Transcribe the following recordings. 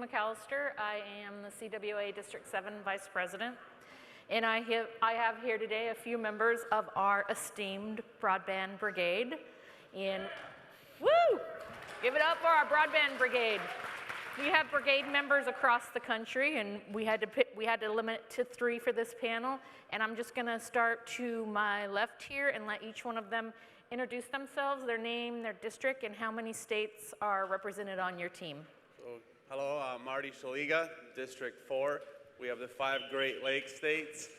McAllister. I am the CWA District 7 Vice President, and I have here today a few members of our esteemed Broadband Brigade. And woo! Give it up for our Broadband Brigade. We have brigade members across the country, and we had to limit it to 3 for this panel. And I'm just going to start to my left here and let each one of them introduce themselves, their name, their district, and how many states are represented on your team. So, hello, I'm Marty Shaliga, District 4. We have the 5 Great Lakes states.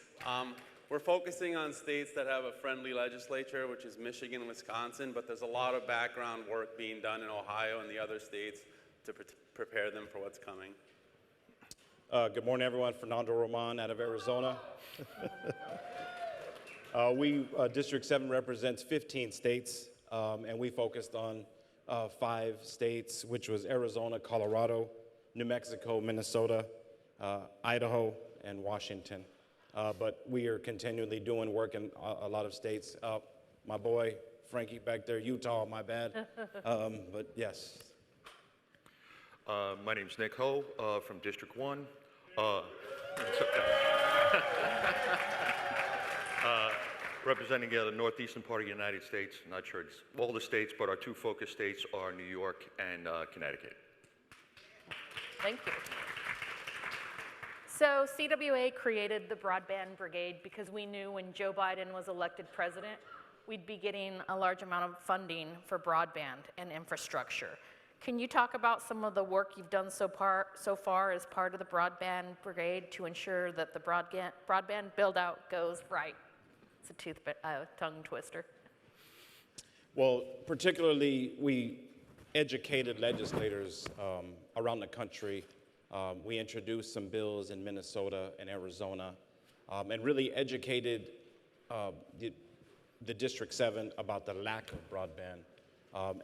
We're focusing on states that have a friendly legislature, which is Michigan and Wisconsin, but there's a lot of background work being done in Ohio and the other states to prepare them for what's coming. Good morning, everyone. Fernando Roman out of Arizona. District 7 represents 15 states, and we focused on 5 states, which was Arizona, Colorado, New Mexico, Minnesota, Idaho, and Washington. But we are continually doing work in a lot of states. My boy, Frankie, back there, Utah, my bad. But yes. My name's Nick Ho from District 1. Representing the northeastern part of the United States. Not sure it's all the states, but our 2 focus states are New York and Connecticut. Thank you. So CWA created the Broadband Brigade because we knew when Joe Biden was elected president, we'd be getting a large amount of funding for broadband and infrastructure. Can you talk about some of the work you've done so far as part of the Broadband Brigade to ensure that the broadband build-out goes right? It's a tongue twister. Well, particularly, we educated legislators around the country. We introduced some bills in Minnesota and Arizona, and really educated the District 7 about the lack of broadband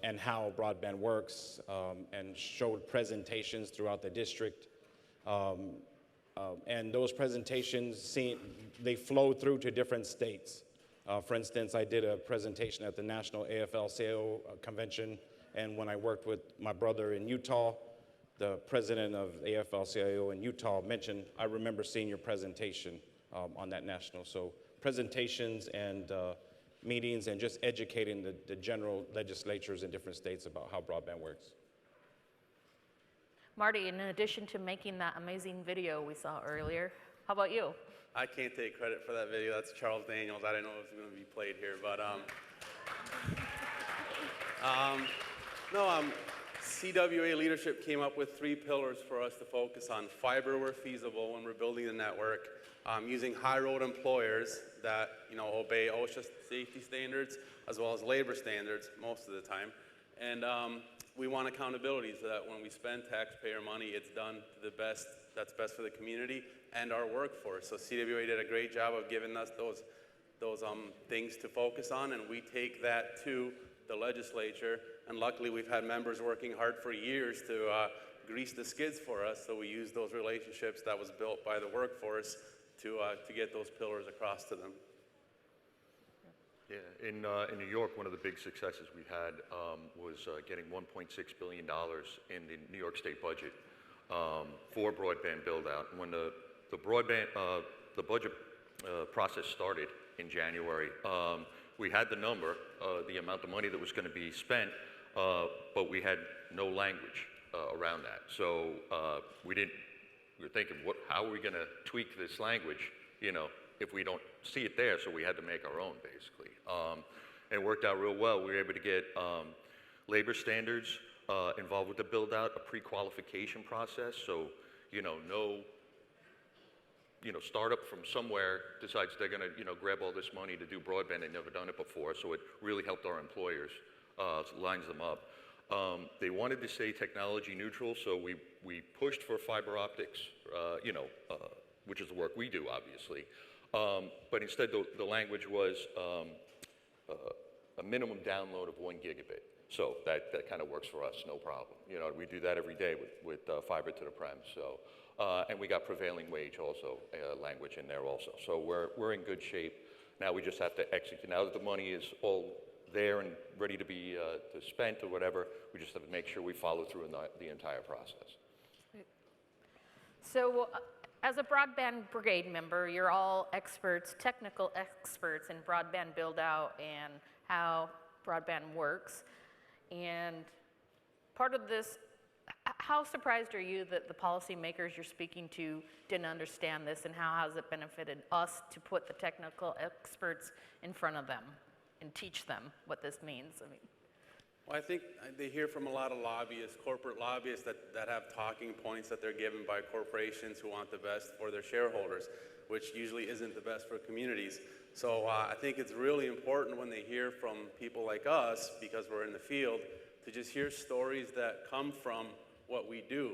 and how broadband works, and showed presentations throughout the district. And those presentations, they flow through to different states. For instance, I did a presentation at the National AFL-CIO convention, and when I worked with my brother in Utah, the president of AFL-CIO in Utah mentioned, I remember seeing your presentation on that national. So presentations and meetings and just educating the general legislatures in different states about how broadband works. Marty, in addition to making that amazing video we saw earlier, how about you? I can't take credit for that video. That's Charles Daniels. I didn't know it was going to be played here, but CWA leadership came up with 3 pillars for us to focus on: fiber where feasible when we're building the network, using high road employers that obey OSHA safety standards as well as labor standards most of the time, and we want accountability so that when we spend taxpayer money, it's done to the best that's best for the community and our workforce. So CWA did a great job of giving us those things to focus on, and we take that to the legislature. And luckily, we've had members working hard for years to grease the skids for us. So we use those relationships that was built by the workforce to get those pillars across to them. Yeah, in New York, one of the big successes we had was getting $1.6 billion in the New York State budget for broadband build-out. When the budget process started in January, we had the number, the amount of money that was going to be spent, but we had no language around that. So we were thinking, how are we going to tweak this language, if we don't see it there? So we had to make our own, basically. And it worked out real well. We were able to get labor standards involved with the build-out, a pre-qualification process. So, no startup from somewhere decides they're going to, grab all this money to do broadband. They've never done it before. So it really helped our employers, lines them up. They wanted to say technology neutral, so we pushed for fiber optics, which is the work we do, obviously. But instead, the language was a minimum download of 1 gigabit. So that kind of works for us, no problem. We do that every day with fiber to the prem. So, and we got prevailing wage also, language in there also. So we're in good shape. Now we just have to execute. Now that the money is all there and ready to be spent or whatever, we just have to make sure we follow through in the entire process. So, as a Broadband Brigade member, you're all experts, technical experts in broadband build-out and how broadband works. And part of this, how surprised are you that the policymakers you're speaking to didn't understand this, and how has it benefited us to put the technical experts in front of them and teach them what this means? I mean, Well, I think they hear from a lot of lobbyists, corporate lobbyists that have talking points that they're given by corporations who want the best for their shareholders, which usually isn't the best for communities. So I think it's really important when they hear from people like us, because we're in the field, to just hear stories that come from what we do.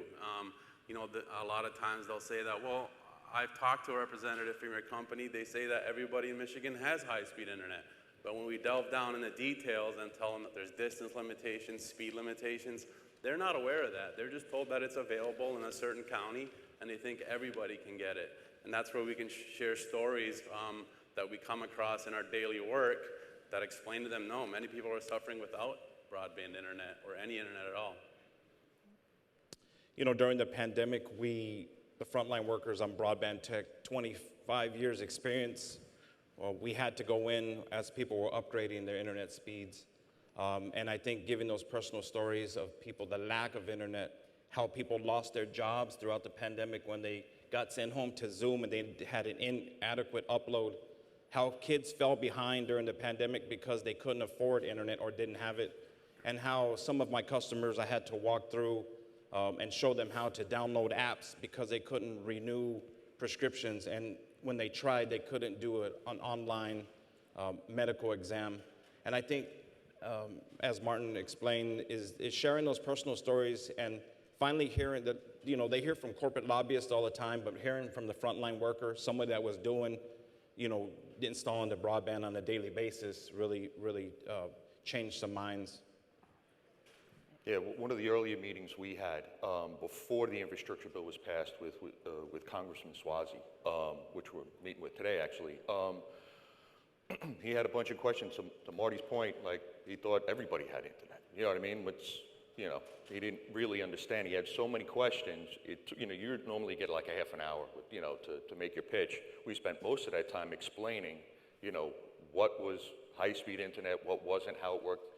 A lot of times they'll say that, well, I've talked to a representative from your company. They say that everybody in Michigan has high-speed internet. But when we delve down in the details and tell them that there's distance limitations, speed limitations, they're not aware of that. They're just told that it's available in a certain county, and they think everybody can get it. And that's where we can share stories that we come across in our daily work that explain to them, no, many people are suffering without broadband internet or any internet at all. You know, during the pandemic, the frontline workers on broadband tech, 25 years experience, well, we had to go in as people were upgrading their internet speeds. And I think giving those personal stories of people, the lack of internet, how people lost their jobs throughout the pandemic when they got sent home to Zoom and they had an inadequate upload, how kids fell behind during the pandemic because they couldn't afford internet or didn't have it, and how some of my customers I had to walk through and show them how to download apps because they couldn't renew prescriptions, and when they tried, they couldn't do an online medical exam. And I think, as Martin explained, is sharing those personal stories and finally hearing that, you know, they hear from corporate lobbyists all the time, but hearing from the frontline worker, somebody that was doing, you know, installing the broadband on a daily basis really changed some minds. Yeah, one of the earlier meetings we had before the infrastructure bill was passed with Congressman Swazi, which we're meeting with today, actually. He had a bunch of questions. To Marty's point, like he thought everybody had internet. You know what I mean? Which, you know, he didn't really understand. He had so many questions. You know, you normally get like a half an hour, you know, to make your pitch. We spent most of that time explaining, you know, what was high-speed internet, what wasn't, how it worked.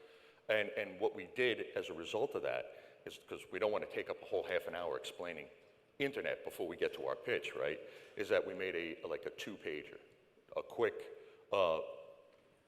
And what we did as a result of that is, because we don't want to take up a whole half an hour explaining internet before we get to our pitch, right, is that we made like a two-pager, a quick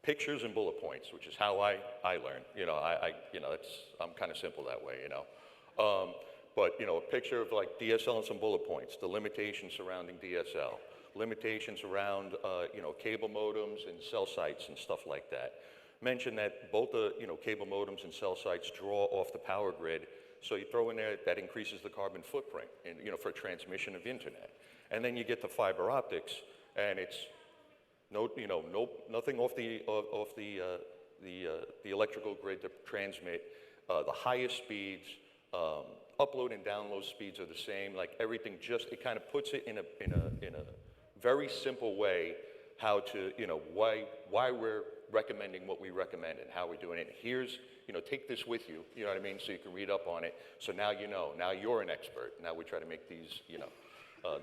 pictures and bullet points, which is how I learn. You know, I'm kind of simple that way, you know. But, you know, a picture of like DSL and some bullet points, the limitations surrounding DSL, limitations around, you know, cable modems and cell sites and stuff like that. Mention that both the, you know, cable modems and cell sites draw off the power grid, so you throw in there that increases the carbon footprint, you know, for transmission of internet. And then you get to fiber optics, and it's nothing off the electrical grid to transmit. The highest speeds, upload and download speeds are the same. Like everything, it kind of puts it in a very simple way how to, you know, why we're recommending what we recommend and how we're doing it. Here's, you know, take this with you, you know what I mean, so you can read up on it. So now you know, now you're an expert. Now we try to make these, you know,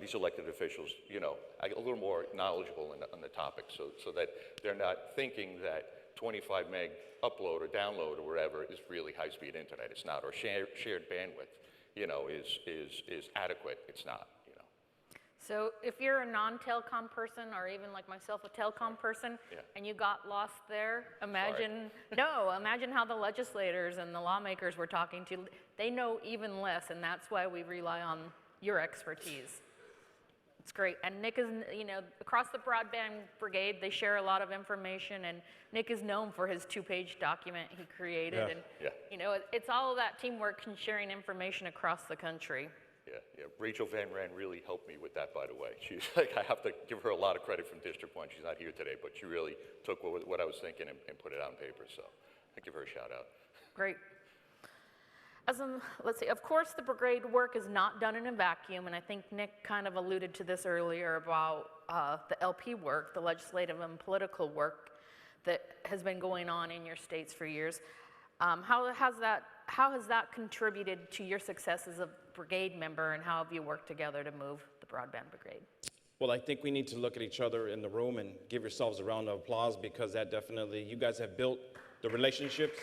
these elected officials, you know, a little more knowledgeable on the topic, so that they're not thinking that 25 meg upload or download or whatever is really high-speed internet. It's not, or shared bandwidth, you know, is adequate. It's not. So if you're a non-telecom person, or even like myself, a telecom person, Yeah. and you got lost there, imagine how the legislators and the lawmakers we're talking to, they know even less, and that's why we rely on your expertise. It's great. And Nick is, you know, across the Broadband Brigade, they share a lot of information, and Nick is known for his two-page document he created. Yeah. And, Yeah. you know, it's all of that teamwork and sharing information across the country. Yeah. Rachel Van Rand really helped me with that, by the way. She's like, I have to give her a lot of credit from District 1. She's not here today, but she really took what I was thinking and put it on paper. So I give her a shout out. Great. Let's see, of course the Brigade work is not done in a vacuum, and I think Nick kind of alluded to this earlier about the LP work, the legislative and political work that has been going on in your states for years. How has that how has that contributed to your success as a brigade member, and how have you worked together to move the Broadband Brigade? Well, I think we need to look at each other in the room and give yourselves a round of applause, because that definitely, you guys have built the relationships.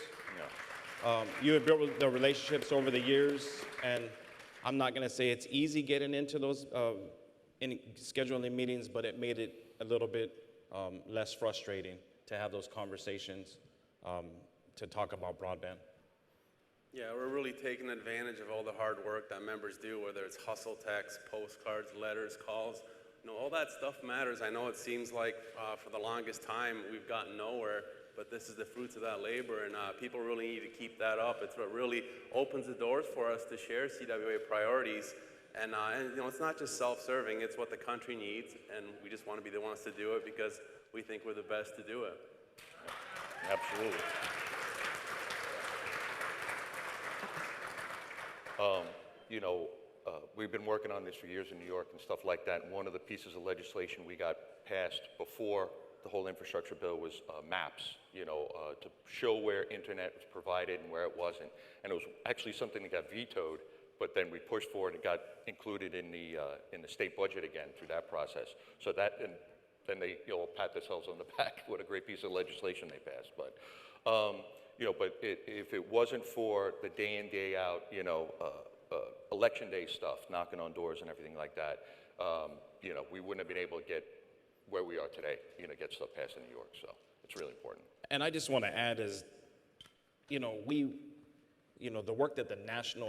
You have built the relationships over the years, and I'm not going to say it's easy getting into those scheduling meetings, but it made it a little bit less frustrating to have those conversations to talk about broadband. Yeah, we're really taking advantage of all the hard work that members do, whether it's hustle texts, postcards, letters, calls. All that stuff matters. I know it seems like for the longest time we've gotten nowhere, but this is the fruits of that labor, and people really need to keep that up. It's what really opens the doors for us to share CWA priorities. And it's not just self-serving, it's what the country needs, and we just want to be the ones to do it because we think we're the best to do it. Absolutely. We've been working on this for years in New York and stuff like that. And one of the pieces of legislation we got passed before the whole infrastructure bill was maps, to show where internet was provided and where it wasn't. And it was actually something that got vetoed, but then we pushed for it and got included in the state budget again through that process. So that, and then they pat themselves on the back. What a great piece of legislation they passed. But if it wasn't for the day in, day out, election day stuff, knocking on doors and everything like that, we wouldn't have been able to get where we are today, get stuff passed in New York. So it's really important. And I just want to add is, the work that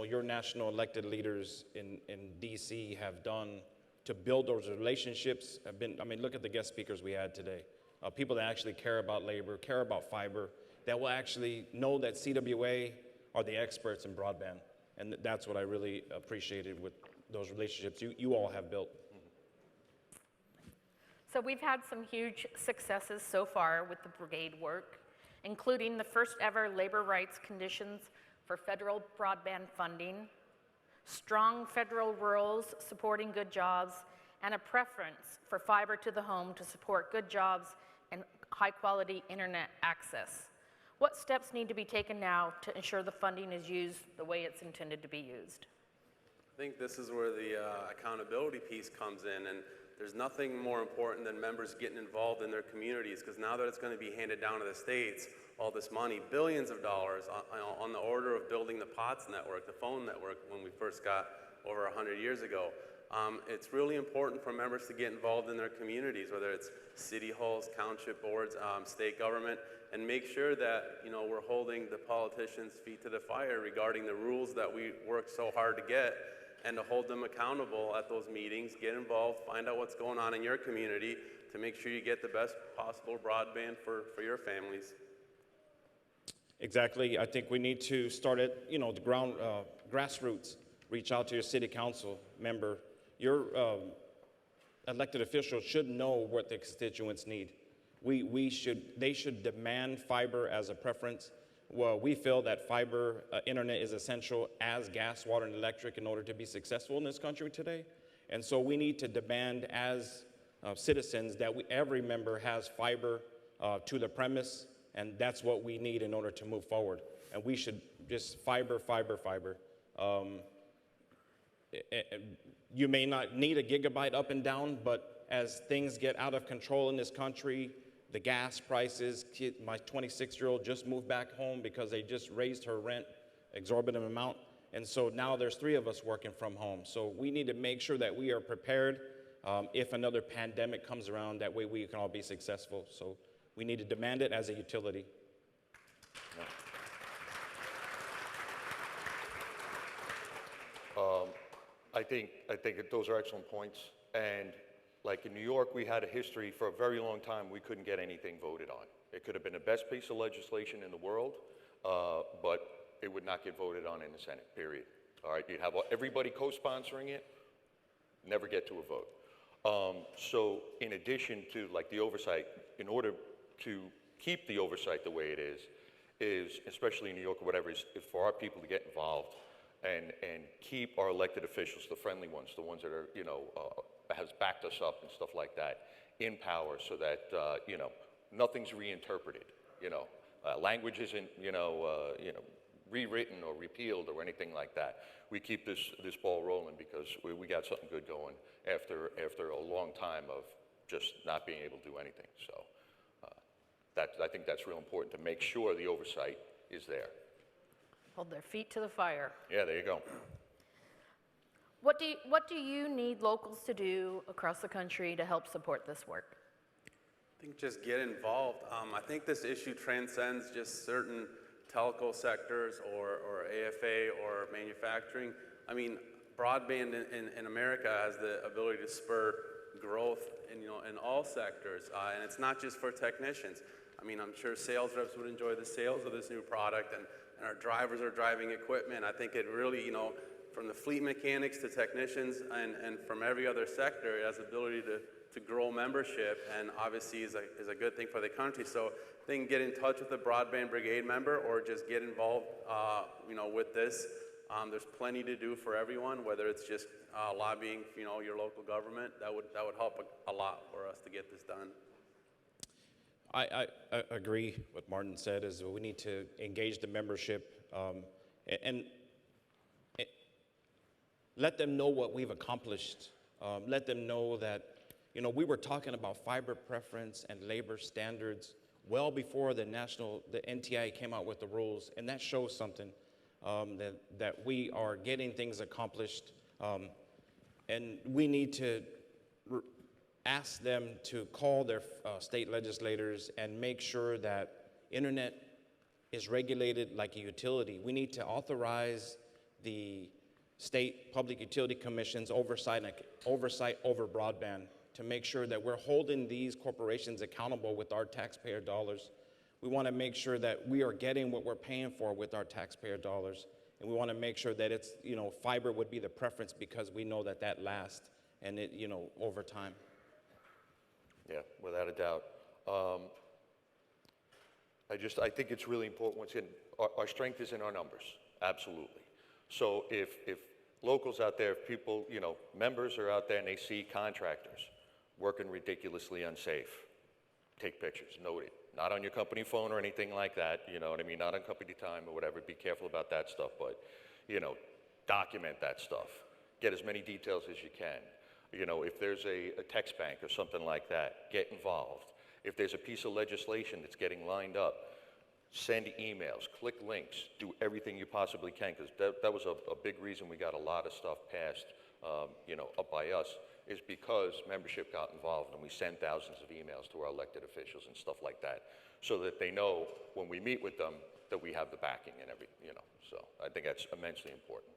your national elected leaders in DC have done to build those relationships have been, look at the guest speakers we had today. People that actually care about labor, care about fiber, that will actually know that CWA are the experts in broadband. And that's what I really appreciated with those relationships you all have built. So we've had some huge successes so far with the brigade work, including the first ever labor rights conditions for federal broadband funding, strong federal rules supporting good jobs, and a preference for fiber to the home to support good jobs and high-quality internet access. What steps need to be taken now to ensure the funding is used the way it's intended to be used? I think this is where the accountability piece comes in, and there's nothing more important than members getting involved in their communities, because now that it's going to be handed down to the states, all this money, billions of dollars on the order of building the POTS network, the phone network, when we first got over 100 years ago. It's really important for members to get involved in their communities, whether it's city halls, township boards, state government, and make sure that we're holding the politicians' feet to the fire regarding the rules that we work so hard to get, and to hold them accountable at those meetings, get involved, find out what's going on in your community to make sure you get the best possible broadband for your families. Exactly. I think we need to start at the ground, grassroots. Reach out to your city council member. Your elected officials should know what the constituents need. They should demand fiber as a preference. Well, we feel that fiber internet is essential as gas, water, and electric in order to be successful in this country today. And so we need to demand as citizens that every member has fiber to the premise, and that's what we need in order to move forward. And we should just fiber. You may not need a gigabyte up and down, but as things get out of control in this country, the gas prices, my 26-year-old just moved back home because they just raised her rent exorbitant amount. And so now there's 3 of us working from home. So we need to make sure that we are prepared if another pandemic comes around, that way we can all be successful. So we need to demand it as a utility. I think those are excellent points. And like in New York, we had a history for a very long time. We couldn't get anything voted on. It could have been the best piece of legislation in the world, but it would not get voted on in the Senate, period. All right, you'd have everybody co-sponsoring it, never get to a vote. So in addition to like the oversight, in order to keep the oversight the way it is especially in New York or whatever, is for our people to get involved and keep our elected officials, the friendly ones, the ones that are, has backed us up and stuff like that, in power, so that, nothing's reinterpreted, language isn't, rewritten or repealed or anything like that. We keep this ball rolling because we got something good going after a long time of just not being able to do anything. So I think that's real important to make sure the oversight is there. Hold their feet to the fire. Yeah, there you go. What do you need locals to do across the country to help support this work? I think just get involved. I think this issue transcends just certain telco sectors or AFA or manufacturing. I mean, broadband in America has the ability to spur growth in all sectors, and it's not just for technicians. I mean, I'm sure sales reps would enjoy the sales of this new product, and our drivers are driving equipment. I think it really, from the fleet mechanics to technicians and from every other sector, it has the ability to grow membership, and obviously is a good thing for the country. So I think get in touch with a Broadband Brigade member or just get involved, with this. There's plenty to do for everyone, whether it's just lobbying, your local government. That would help a lot for us to get this done. I agree what Martin said, is we need to engage the membership and let them know what we've accomplished. Let them know that, we were talking about fiber preference and labor standards well before the NTIA came out with the rules, and that shows something, that we are getting things accomplished, and we need to ask them to call their state legislators and make sure that internet is regulated like a utility. We need to authorize the state public utility commission's oversight over broadband to make sure that we're holding these corporations accountable with our taxpayer dollars. We want to make sure that we are getting what we're paying for with our taxpayer dollars, and we want to make sure that it's, fiber would be the preference because we know that lasts and it, over time. Yeah, without a doubt. I think it's really important. Once again, our strength is in our numbers, absolutely. So if locals out there, if people, members are out there and they see contractors working ridiculously unsafe, take pictures, note it. Not on your company phone or anything like that, you know what I mean? Not on company time or whatever. Be careful about that stuff, but, document that stuff. Get as many details as you can. If there's a text bank or something like that, get involved. If there's a piece of legislation that's getting lined up, send emails, click links, do everything you possibly can, because that was a big reason we got a lot of stuff passed, up by us, is because membership got involved and we send thousands of emails to our elected officials and stuff like that, so that they know when we meet with them that we have the backing and so I think that's immensely important.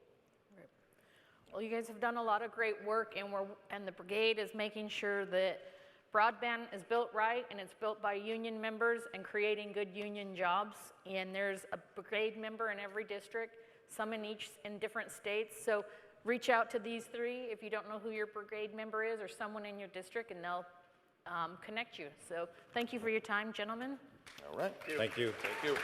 Well, you guys have done a lot of great work, and the Brigade is making sure that broadband is built right, and it's built by union members and creating good union jobs. And there's a Brigade member in every district, some in different states. So reach out to these three if you don't know who your Brigade member is or someone in your district, and they'll connect you. So thank you for your time, gentlemen. All right. Thank you. Thank you.